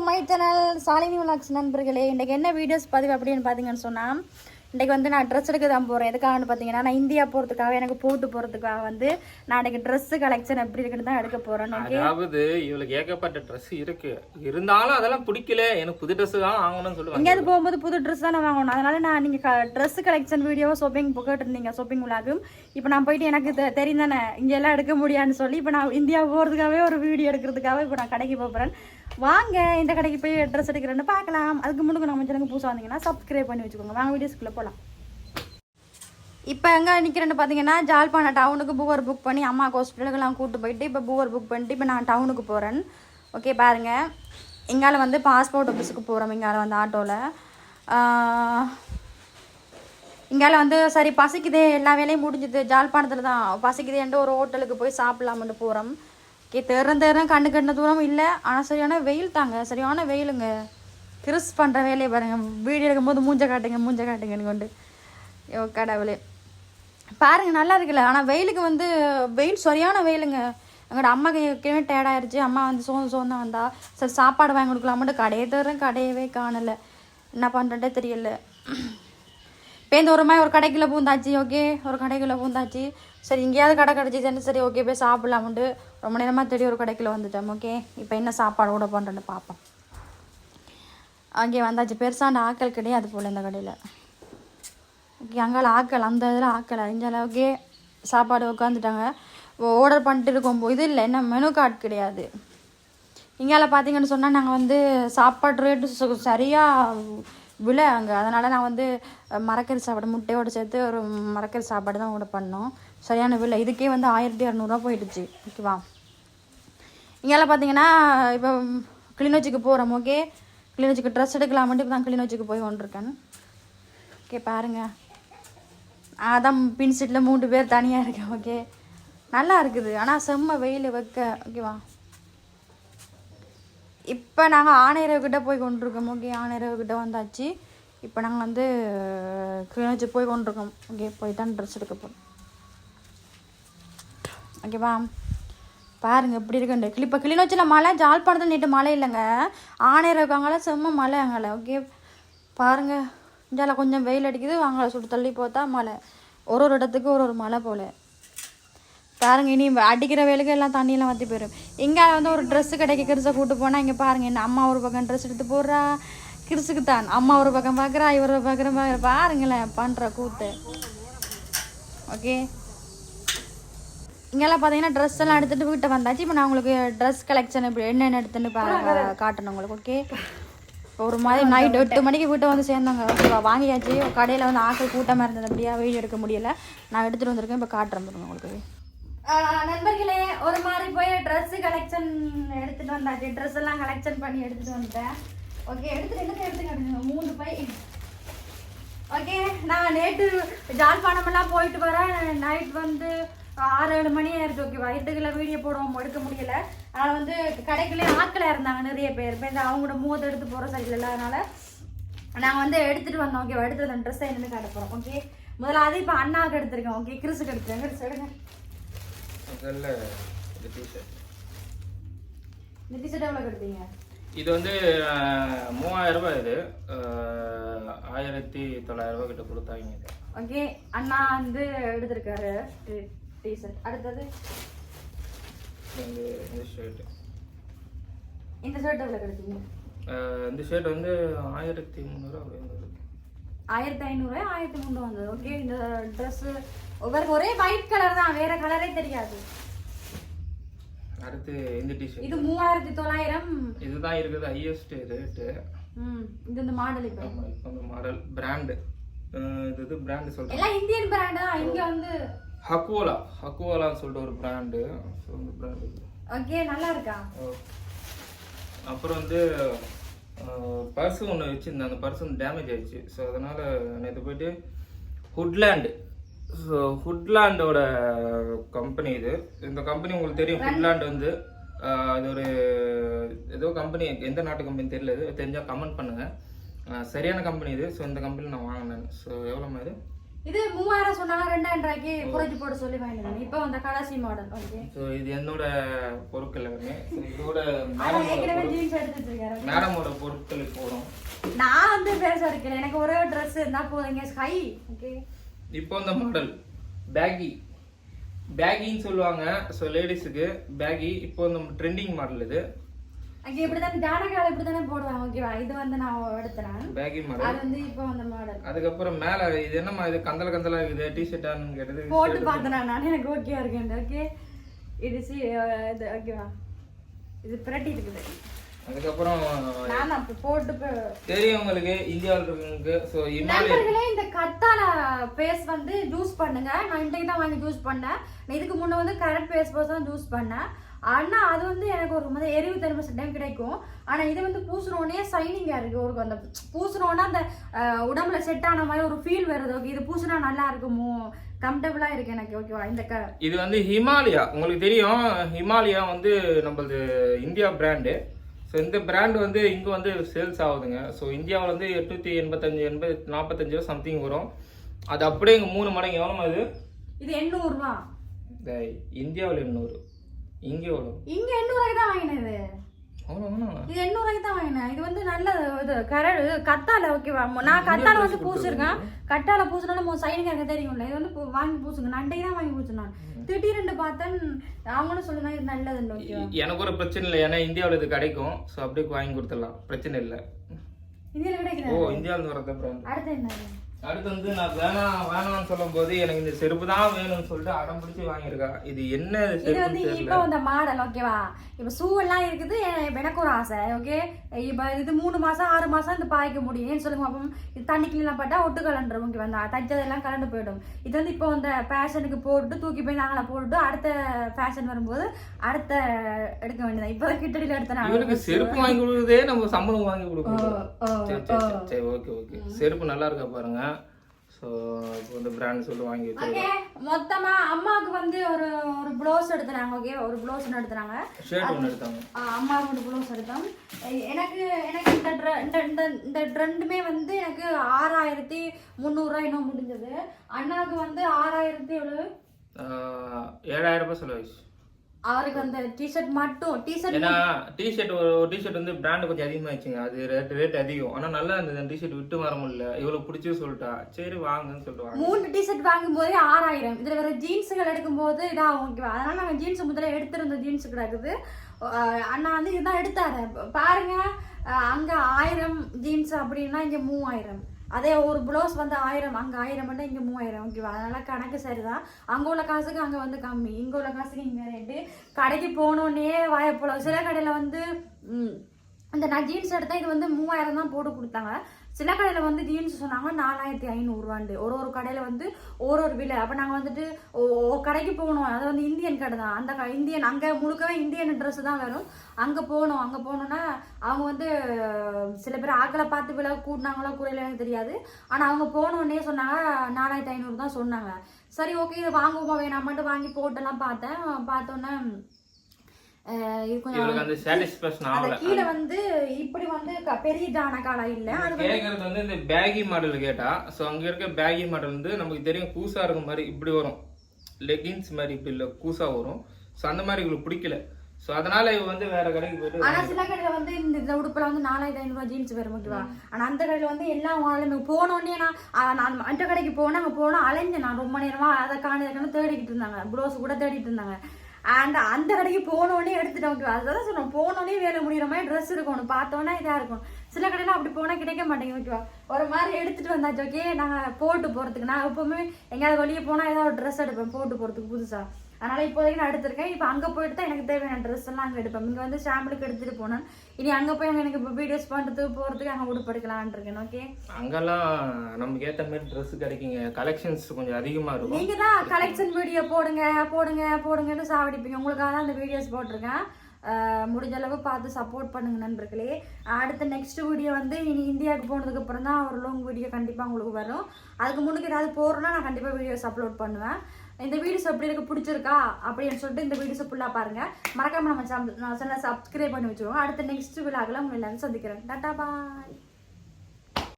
My channel Shalini vlogs நண்பர்களே. இன்றைக்கி என்ன வீடியோஸ் பதிவு அப்படின்னு பார்த்தீங்கன்னு சொன்னால், இன்றைக்கி வந்து நான் ட்ரெஸ் எடுக்க தான் போகிறேன். எதுக்காகன்னு பார்த்தீங்கன்னா, நான் இந்தியா போகிறதுக்காக எனக்கு போட்டு போகிறதுக்காக வந்து நான் இன்றைக்கி ட்ரெஸ்ஸு கலெக்ஷன் எப்படி இருக்குன்னு தான் எடுக்க போகிறேன். அதாவது இவளுக்கு ஏகப்பட்ட ட்ரெஸ் இருக்கு, இருந்தாலும் அதெல்லாம் பிடிக்கல, எனக்கு புது ட்ரெஸ் தான் வாங்கணும்னு சொல்லுவாங்க. எங்கேயாவது போகும்போது புது ட்ரெஸ் தானே வாங்கணும். அதனால நான் நீங்கள் ட்ரெஸ் கலெக்ஷன் வீடியோ ஷாப்பிங் கேட்டுருந்தீங்க, ஷாப்பிங் விலாகும். இப்போ நான் போயிட்டு எனக்கு தெரியும் தானே இங்கெல்லாம் எடுக்க முடியாதுன்னு சொல்லி இப்போ நான் இந்தியா போகிறதுக்காகவே ஒரு வீடியோ எடுக்கிறதுக்காக இப்போ நான் கடைக்கு போகிறேன். வாங்க இந்த கடைக்கு போய் ட்ரெஸ் எடுக்கிறேன்னு பார்க்கலாம். அதுக்கு முன்னுக்கு நம்ம சேனலுக்கு புதுசாக வந்தீங்கன்னா சப்ஸ்கிரைப் பண்ணி வச்சுக்கோங்க. வாங்க வீடியோஸ்க்குள்ளே போகலாம். இப்போ எங்கே நிற்கிறேன்னு பார்த்தீங்கன்னா, ஜாழ்ப்பாணம் டவுனுக்கு பூவர் புக் பண்ணி அம்மா ஹாஸ்பிட்டலுக்கெல்லாம் கூப்பிட்டு போயிட்டு இப்போ பூவர் புக் பண்ணிட்டு இப்போ நான் டவுனுக்கு போகிறேன். ஓகே பாருங்கள், எங்கால வந்து பாஸ்போர்ட் ஆஃபீஸுக்கு போகிறோம். எங்கால வந்து ஆட்டோவில் இங்கால வந்து சரி பசிக்குதே, எல்லா வேலையும் முடிஞ்சுது, ஜாழ்ப்பாணத்தில் தான் பசிக்குதேன்ட்டு ஒரு ஹோட்டலுக்கு போய் சாப்பிட்லாம்னு போகிறோம். ஓகே தேர்றேன் கண்ணு கண்ண தூரம் இல்லை, ஆனால் சரியான வெயில் தாங்க, சரியான வெயிலுங்க. கிறிஸ் பண்ணுற வேலையை பாருங்கள், வீடியோ எடுக்கும்போது மூஞ்ச காட்டுங்கன்னு கொண்டு கடவுளே பாருங்கள், நல்லா இருக்குல்ல. ஆனால் வெயிலுக்கு வந்து வெயில் சரியான வெயிலுங்க. எங்களோட அம்மாக்கு ஏற்கனவே டயர்டாயிருச்சு. அம்மா வந்து சோர்ந்து வந்தா சரி சாப்பாடு வாங்கி கொடுக்கலாமட்டு கடையை தர்றேன், கடையவே காணலை. என்ன பண்ணுறேன்ட்டே தெரியல. பேருந்து ஒரு மாதிரி ஒரு கடைக்குள்ளே பூந்தாச்சு. ஓகே ஒரு கடைக்குள்ளே பூந்தாச்சு. சரி இங்கேயாவது கடை கிடச்சிச்சேன்னு சரி ஓகே போய் சாப்பிட்லாம்ட்டு ரொம்ப நேரமாக தேடி ஒரு கடைக்குள்ளே வந்துட்டோம். ஓகே இப்போ என்ன சாப்பாடு கூட பண்ணுறேன்னு பார்ப்போம். அங்கே வந்தாச்சு. பெருசாண்ட ஆக்கள் கிடையாது போல் இந்த கடையில். ஓகே அங்கால ஆக்கள், அந்த இதில் ஆக்கள் அஞ்சால. ஓகே சாப்பாடு உட்காந்துட்டாங்க. ஆர்டர் பண்ணிட்டு இருக்கோம். இது இல்லை என்ன மெனு கார்டு கிடையாது. இங்கால பார்த்தீங்கன்னு சொன்னால் நாங்கள் வந்து சாப்பாடு ரேட்டு சரியாக விலை அங்கே. அதனால் நான் வந்து மரக்கறி சாப்பாடு முட்டையோடு சேர்த்து ஒரு மரக்கறி சாப்பாடு தான் கூட பண்ணோம். சரியான விலை. இதுக்கே வந்து 1200 போயிடுச்சு. ஓகேவா. இங்கெல்லாம் பார்த்தீங்கன்னா இப்போ கிளிநொச்சிக்கு போகிறோம். ஓகே கிளிநொச்சிக்கு ட்ரெஸ் எடுக்கலாமட்டு இப்போ தான் கிளிநொச்சிக்கு போய் கொண்டிருக்கேன். ஓகே பாருங்கள், அதான் பின் சீட்டில் 3 பேர் தனியாக இருக்கேன். ஓகே நல்லா இருக்குது, ஆனால் செம்ம வெயில் வைக்க. ஓகேவா. இப்போ நாங்கள் ஆணையரவுக்கிட்ட போய் கொண்டிருக்கோம். ஓகே ஆணையரவுக்கிட்ட வந்தாச்சு. இப்போ நாங்கள் வந்து கிளிநொச்சி போய் கொண்டிருக்கோம். ஓகே போய் தான் ட்ரெஸ் எடுக்க போகிறோம். ஓகேவா பாருங்கள் எப்படி இருக்குண்டு. இப்போ கிளிநொச்சியில் மழை, ஜாழ்ப்பாணத்தில் நேற்று மழை இல்லைங்க. ஆணையரவுக்கு அங்கே செம்ம மழை அங்கே. ஓகே பாருங்கள், இந்தியாவில் கொஞ்சம் வெயில் அடிக்குது, அங்கே சுட்டு தள்ளி போத்தா மழை. ஒரு இடத்துக்கு ஒரு மழை போல் பாருங்கள். இனி அடிக்கிற வேலைக்கு எல்லாம் தண்ணியெல்லாம் வற்றி போயிடும். இங்கே வந்து ஒரு ட்ரெஸ்ஸு கடைக்கு கிறிஸை கூப்பிட்டு போனால் இங்கே பாருங்கள், என்ன அம்மா ஒரு பக்கம் ட்ரெஸ் எடுத்து போடுறா, கிறிஸுக்கு தான் அம்மா ஒரு பக்கம் பார்க்குறா, இவர் பார்க்குற பாருங்களேன் பண்ணுற கூத்து. ஓகே இங்கெல்லாம் பார்த்தீங்கன்னா ட்ரெஸ் எல்லாம் எடுத்துகிட்டு வீட்டை வந்தாச்சு. இப்போ நான் உங்களுக்கு ட்ரெஸ் கலெக்ஷன் இப்படி என்னென்ன எடுத்துன்னு காட்டணும் உங்களுக்கு. ஓகே ஒரு மாதிரி நைட் 8 மணிக்கு வீட்டை வந்து சேர்ந்தாங்க. ஓகேவா வாங்கியாச்சு. கடையில் வந்து ஆக்கள் கூட்டமாக இருந்தது, அப்படியா வீடியோ எடுக்க முடியலை. நான் எடுத்துகிட்டு வந்திருக்கேன். இப்போ காட்டுறேன் பாருங்க உங்களுக்கு. நண்பர்களே ஒரு மாதிரி போய் ட்ரெஸ்ஸு கலெக்ஷன் எடுத்துகிட்டு வந்தாச்சு. ட்ரெஸ் எல்லாம் கலெக்ஷன் பண்ணி எடுத்துகிட்டு வந்துட்டேன். Okay எடுத்துக்காட்டுங்க 3 by. ஓகே நான் நேற்று ஜாழ்ப்பாணமெல்லாம் போயிட்டு வரேன். நைட் வந்து 6-7 மணி ஆயிடுச்சு. ஓகே வயிற்றுக்குள்ள வீடியோ போடுவோம், எடுக்க முடியல. அதனால் வந்து கடைக்குள்ளே ஆட்களாக இருந்தாங்க நிறைய பேர். இப்போ இந்த அவங்களோட மூவத்தை எடுத்து போகிற சைடில் இல்லை, அதனால் நாங்கள் வந்து எடுத்துகிட்டு வந்தோம். ஓகே எடுத்துகிட்டு வந்த ட்ரெஸ்ஸை என்னென்னு காட்ட போகிறோம். ஓகே முதல்ல அது இப்போ அண்ணாவுக்கு எடுத்துருக்கேன். ஓகே கிறிஸுக்கு எடுத்துருக்கேன். கிறிஸ் எடுங்க. இந்த டிஷர்ட் எவ்வளோ எடுத்தீங்க? இது வந்து 3000 ரூபாய். இது 1900 கிட்ட கொடுத்தாங்க. ஓகே அண்ணா வந்து எடுத்திருக்காரு டிஷர்ட். அடுத்தது இந்த ஷர்ட். இந்த ஷர்ட் எவ்வளோ எடுத்தீங்க? இந்த ஷர்ட் வந்து 1300 வந்தது. 1500 1300 வந்தது. ஓகே இந்த ட்ரெஸ்ஸு ஒரே ஒயிட் கலர் தான், வேற கலரே தெரியாது. அடுத்து இந்த டிஷர்ட் இது 3900. இதுதான் இருக்குது ஹையஸ்ட் ரேட்டு. இது இந்த மாடல். இப்போ இந்த மாடல் பிராண்ட் இது பிராண்ட் சொல்றேன், எல்லாம் இந்தியன் பிராண்ட் தான். இங்க வந்து ஹக்குவாலான்னு சொல்லிட்டு ஒரு பிராண்டு. இந்த பிராண்ட் ஓகே நல்லா இருக்கா. அப்புறம் வந்து பர்ஸ் ஒன்று வச்சுருந்தேன், அந்த பர்ஸ் வந்து டேமேஜ் ஆயிடுச்சு. ஸோ அதனால் நேற்று போயிட்டு ஹுட்லாண்டோட கம்பெனி இது. இந்த கம்பெனி உங்களுக்கு தெரியும். ஹுட்லாண்ட் வந்து அது ஒரு ஏதோ கம்பெனி, எந்த நாட்டு கம்பெனி தெரியல, இது தெரிஞ்சால் கமெண்ட் பண்ணுங்கள். சரியான கம்பெனி இது. ஸோ இந்த கம்பெனியில் நான் வாங்கினேன். ஸோ எவ்வளோமா இது? இது 3000 சொன்னாங்க, 2000 குறைச்சி போட சொல்லி வாங்கினேன். இப்போ அந்த கடைசி மாடல். ஓகே ஸோ இது என்னோட பொருட்கள் எல்லாமே. இதோட மேடமோட பொருட்கள் போடும். நான் வந்து பேச இருக்கேன், எனக்கு ஒரே ட்ரெஸ் இருந்தா போதுங்க. Sky okay. இப்போ இந்த மாடல் பேகின்னு சொல்லுவாங்க. ஸோ லேடிஸுக்கு பேகி இப்போ இந்த ட்ரெண்டிங் மாடல் இது. அங்கே இப்படிதான் ஜானகால இப்படிதானே போடுவாங்க ஓகேவா. இது வந்து நான் எடுத்துறேன் பேகி மாடல். அது வந்து இப்போ அந்த மாடல். அதுக்கப்புறம் மேல இது என்னமா இது கந்தலா இருக்குது டி-ஷர்ட்டான்னு கேட்டது போட்டு பார்த்தேன் நான். எனக்கு ஓகேவா இருக்கேன். ஓகே இது இது ஓகேவா. இது பிரட்டி இருக்குது. அதுக்கப்புறம் நான் அப்ப போட்டு தெரியும் உங்களுக்கு இந்தியாவில் இருக்குங்க. ஸோ நண்பர்களே இந்த கத்தால பேஸ் வந்து ஜூஸ் பண்ணுங்க. நான் இன்றைக்கு தான் வாங்கி ஜூஸ் பண்ணேன். இதுக்கு முன்ன வந்து கரெக்ட் பேஸ் போஸ் தான் ஜூஸ் பண்ணேன். ஆனா அது வந்து எனக்கு ஒரு மாதிரி எரிவு தன்மை சில டைம் கிடைக்கும். ஆனா இது வந்து பூசுறோனே சைனிங்கா இருக்கு. ஒரு அந்த பூசுறோன்னா அந்த உடம்புல செட் ஆன மாதிரி ஒரு ஃபீல் வருது. ஓகே இது பூசுனா நல்லா இருக்குமோ, கம்ஃபர்டபுளா இருக்கு எனக்கு ஓகேவா. இந்த இது வந்து ஹிமாலயா, உங்களுக்கு தெரியும் ஹிமாலயா வந்து நம்மளது இந்தியா பிராண்டு. ஸோ இந்த பிராண்ட் வந்து இங்கே வந்து சேல்ஸ் ஆகுதுங்க. ஸோ இந்தியாவில் வந்து 885 சம்திங் வரும். அது அப்படியே இங்கே 3 மடங்கு. எவ்வளோ அது? இது 800 ரூபா. இந்தியாவில் 800, இங்கே எவ்வளோ? இங்கே 800 ரூபாய்க்கு தான் வாங்கினது. இது 800 ரூபாய்க்கு தான் வாங்கினேன். இது வந்து நல்ல இது கத்தால ஓகேவா. நான் கத்தால வந்து பூசிருக்கேன். கட்டால பூசினாலும் சைனிங் எனக்கு தெரியும்ல. இது வந்து வாங்கி பூசுங்க. நான் தான் வாங்கி பூசினேன். திடீர்னு பார்த்தேன் அவங்களும் சொல்லுங்க இது நல்லதுன்னு. ஓகேவா எனக்கு ஒரு பிரச்சனை இல்லை, ஏன்னா இந்தியாவில் இது கிடைக்கும். ஸோ அப்படியே வாங்கி கொடுத்துடலாம், பிரச்சனை இல்லை. இந்தியாவில் கிடைக்குது. ஓ இந்தியாவில் வரது. அடுத்து என்ன? அடுத்து வந்து நான் வேணாம்னு சொல்லும் போது எனக்கு இந்த செருப்பு தான் வேணும்னு சொல்லிட்டு அடம் பிடிச்சி வாங்கியிருக்கா. இது என்ன செருப்பு? இப்போ இந்த மாடல் ஓகேவா. இப்போ ஷூ எல்லாம் இருக்குது. எனக்கு ஒரு ஆசை ஓகே. இப்போ இது 3 மாசம் 6 மாசம் இந்த பாய்க்க முடியும். ஏன்னு சொல்லுங்க அப்போ இது தண்ணிக்குலாம் பட்டா ஒட்டு கலண்டுரும். ஓகே வந்து தைச்சதெல்லாம் கலண்டு போயிடும். இது வந்து இப்போ இந்த ஃபேஷனுக்கு போட்டு தூக்கி போய் நாங்கள போட்டு அடுத்த ஃபேஷன் வரும்போது அடுத்த எடுக்க வேண்டியதான். இப்போ கிட்டடியில் எடுத்தேன். செருப்பு வாங்கி கொடுக்குறதே நம்ம சம்பளம் வாங்கி கொடுக்கணும். சரி ஓகே ஓகே. செருப்பு நல்லா இருக்கா பாருங்க. ஸோ இப்போ இந்த பிராண்ட் சொல்லி வாங்கி வச்சுருக்கோம். மொத்தமாக அம்மாவுக்கு வந்து ஒரு ப்ளவுஸ் எடுத்துறாங்க. ஓகே ஒரு ப்ளவுஸ் எடுத்துறாங்க. ஷர்ட் ஒன்று எடுத்தாங்க. அம்மாவுக்கு ஒரு ப்ளவுஸ் எடுத்தோம். எனக்கு இந்த ரெண்டுமே வந்து எனக்கு 6300 இன்னும் முடிஞ்சது. அண்ணாவுக்கு வந்து 6000 எவ்வளவு? 7000 ரூபாய் செலவாயிடுச்சு. அவருக்கு அந்த டிஷர்ட் மட்டும் ஏன்னா டிஷர்ட் ஒரு டிஷர்ட் வந்து பிராண்ட் கொஞ்சம் அதிகமாகிடுச்சுங்க. அது ரேட் அதிகம். ஆனால் நல்லா இருந்தது. அந்த டிஷர்ட் விட்டு வர முடியல. இவ்வளோ பிடிச்சி சொல்லிட்டா சரி வாங்குன்னு சொல்லிட்டு 3 டிஷர்ட் வாங்கும் போதே 6000. இதில் வேற ஜீன்ஸுகள் எடுக்கும் போது இதாக ஓகேவா. அதனால நாங்கள் ஜீன்ஸ் முதல்ல எடுத்திருந்த ஜீன்ஸ் கிடக்குது. அண்ணா வந்து இதுதான் எடுத்தாரு பாருங்க. அங்கே 1000 ஜீன்ஸ் அப்படின்னா இங்கே 3000. அதே ஒரு ப்ளவுஸ் வந்து 1000, அங்கே 1000 மட்டும் இங்கே 3000 ஓகேவா. அதனால கணக்கு சரிதான். அங்கே உள்ள காசுக்கு அங்கே வந்து கம்மி, இங்கே உள்ள காசுக்கு இங்கே ரேட்டு. கடைக்கு போனோடனே வாயப்போல. சில கடையில் வந்து இந்த நான் ஜீன்ஸ் எடுத்தேன். இது வந்து 3000 தான் போட்டு கொடுத்தாங்க. சில கடையில் வந்து ஜீன்ஸ் சொன்னாங்க 4500 ஒரு கடையில் வந்து ஒரு விலை. அப்போ நாங்கள் வந்துட்டு ஒரு கடைக்கு போகணும். அது வந்து இந்தியன் கடை தான். அந்த இந்தியன் அங்கே முழுக்கவே இந்தியன் ட்ரெஸ் தான் வரும். அங்கே போனோம். அங்கே போனோன்னா அவங்க வந்து சில பேர் ஆக்களை பார்த்து விலை கூட்டினாங்களோ குறையிலன்னு தெரியாது. ஆனால் அவங்க போனோடனே சொன்னாங்க 4500 தான் சொன்னாங்க. சரி ஓகே இது வாங்குவோமா வேணாமான்ட்டு வாங்கி போட்டெல்லாம் பார்த்தோன்னே கீழே வந்து இப்படி வந்து பெரிய ஜானகாலா இல்ல. அது கேக்குறது வந்து இந்த பேகி மாடல் கேட்டா. சோ அங்க இருக்க பேகி மாடல் வந்து நமக்கு தெரியும் கூசா இருக்க மாதிரி இப்படி வரும். லெகின்ஸ் மாதிரி இப்படி இல்ல கூசா வரும். சோ அந்த மாதிரி உங்களுக்கு பிடிக்கல. சோ அதனால இவ வந்து வேற கடைக்கு போயிட்டு. ஆனா சில கடையில வந்து இந்த உடுப்புல வந்து 4500 ஜீன்ஸ் வரும் ஓகேவா. ஆனா அந்த கடையில வந்து எல்லா மாடலுமே போனோடனே நான் அந்த கடைக்கு போனா அலைஞ்சேன். நான் ரொம்ப நேரமா அதை காண தேடிக்கிட்டு இருந்தாங்க. ப்ளவுஸ் கூட தேடிட்டு இருந்தாங்க. அந்த கடைக்கு போனோடனே எடுத்துட்டோம் ஓகேவா. அதான் சொன்னோம் போனோடனே வேலை முடிகிற மாதிரி ட்ரெஸ் இருக்கணும். பார்த்தோன்னா இதாக இருக்கும். சில கடையில் அப்படி போனால் கிடைக்க மாட்டேங்க ஓகேவா. ஒரு மாதிரி எடுத்துகிட்டு வந்தாச்சு ஓகே. நாங்கள் போட்டு போகிறதுக்கு நான் எப்போவுமே எங்கேயாவது வெளியே போனால் ஏதாவது ஒரு ட்ரெஸ் எடுப்பேன் போட்டு போகிறதுக்கு புதுசாக. அதனால் இப்போதைக்கு நான் எடுத்திருக்கேன். இப்போ அங்கே போயிட்டு தான் எனக்கு தேவையான ட்ரெஸ் எல்லாம் அங்கே எடுப்பேன். இங்கே வந்து சாம்பிளுக்கு எடுத்துகிட்டு போனேன். இனி அங்கே போய் எனக்கு இப்போ வீடியோஸ் பண்ணுறதுக்கு போகிறதுக்கு அங்கே உடுப்படுக்கலான் இருக்கேன் ஓகே. அங்கெல்லாம் நமக்கு ஏற்ற மாதிரி ட்ரெஸ் கிடைக்குங்க. கலெக்ஷன்ஸ் கொஞ்சம் அதிகமாக இருக்கும். நீங்கள் தான் கலெக்ஷன் வீடியோ போடுங்கன்னு சாவடிப்பீங்க. உங்களுக்காக தான் அந்த வீடியோஸ் போட்டிருக்கேன். முடிஞ்ச அளவு பார்த்து சப்போர்ட் பண்ணுங்க நண்பர்களே. அடுத்த நெக்ஸ்ட் வீடியோ வந்து இனி இந்தியாவுக்கு போனதுக்கு அப்புறம் தான் ஒரு லாங் வீடியோ கண்டிப்பாக உங்களுக்கு வரும். அதுக்கு முன்னுக்கு ஏதாவது போகிறோன்னா நான் கண்டிப்பாக வீடியோஸ் அப்லோட் பண்ணுவேன். இந்த வீடியோஸ் எப்படி எனக்கு பிடிச்சிருக்கா அப்படின்னு சொல்லிட்டு இந்த வீடியோஸை ஃபுல்லாக பாருங்கள். மறக்காமல் நம்ம சேனலை சப்ஸ்கிரைப் பண்ணி வச்சுருவோம். அடுத்த நெக்ஸ்ட் விழாவில் உங்களை எல்லாரும் சந்திக்கிறேன். டாடா பாய்.